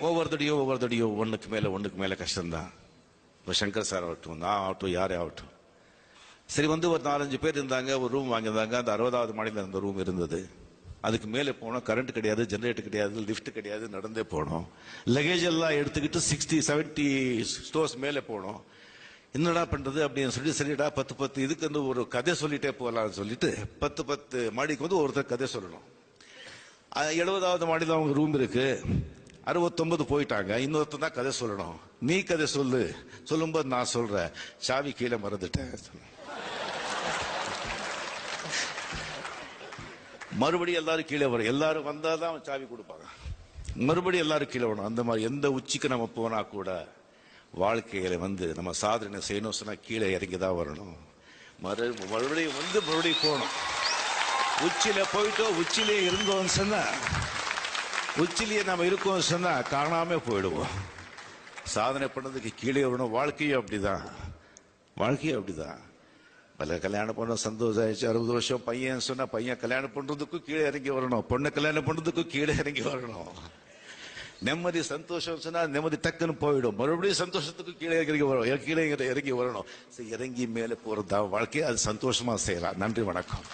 ஒவ்வொரு தடியும் ஒன்றுக்கு மேலே கஷ்டம்தான். இப்போ சங்கர் சார் ஆகட்டும், நான் ஆகட்டும், யாரே ஆகட்டும். சரி வந்து ஒரு 4-5 பேர் இருந்தாங்க, ஒரு ரூம் வாங்கியிருந்தாங்க. அந்த 60வது மாடியில் இருந்த ரூம் இருந்தது. அதுக்கு மேலே போனோம். கரண்ட் கிடையாது, ஜென்ரேட்டர் கிடையாது, லிஃப்ட் கிடையாது, நடந்தே போனோம். லக்கேஜ் எல்லாம் எடுத்துக்கிட்டு 60-70 ஸ்டோர்ஸ் மேலே போனோம். என்னடா பண்றது அப்படின்னு சொல்லி, சரிடா 10 இதுக்கு வந்து ஒரு கதை சொல்லிட்டே போகலாம்னு சொல்லிட்டு 10 மாடிக்கு வந்து ஒருத்தர் கதை சொல்லணும். 70வது மாடியில் அவங்க ரூம் இருக்கு. 69 போயிட்டாங்க. இன்னொருத்தர் தான் கதை சொல்லணும். நீ கதை சொல்லும்போது நான் சொல்றேன், சாவி கீழே மறந்துட்டேன். மறுபடியும் எல்லாரும் கீழே வரும். எல்லாரும் வந்தாதான் சாவி கொடுப்பாங்க. மறுபடியும் எல்லாரும் கீழே வரணும். அந்த மாதிரி எந்த உச்சிக்கு நம்ம போனா கூட வாழ்க்கையில வந்து நம்ம சாதனை செய்யணும் சொன்னா கீழே இறங்கிதான் வரணும். மறுபடியும் போகணும். உச்சியில போயிட்டோம், உச்சிலே இருந்தோம் சொன்னா, உச்சிலேயே நம்ம இருக்கோம் சொன்னா காணாம போயிடுவோம். சாதனை பண்ணதுக்கு கீழே வரணும். வாழ்க்கையும் அப்படிதான். பல கல்யாணம் பண்ண சந்தோஷம் ஆயிடுச்சு. 60 வருஷம் பையன் சொன்னா, பையன் கல்யாணம் பண்றதுக்கும் கீழே இறங்கி வரணும். பொண்ணை கல்யாணம் பண்றதுக்கும் கீழே இறங்கி வரணும். நிம்மதி சந்தோஷம் சொன்னா நிம்மதி டக்குன்னு போயிடும். மறுபடியும் சந்தோஷத்துக்கு கீழே இறங்கி வரணும். இறங்கி மேலே போறதா வாழ்க்கை. அது சந்தோஷமா செய்யலாம். நன்றி, வணக்கம்.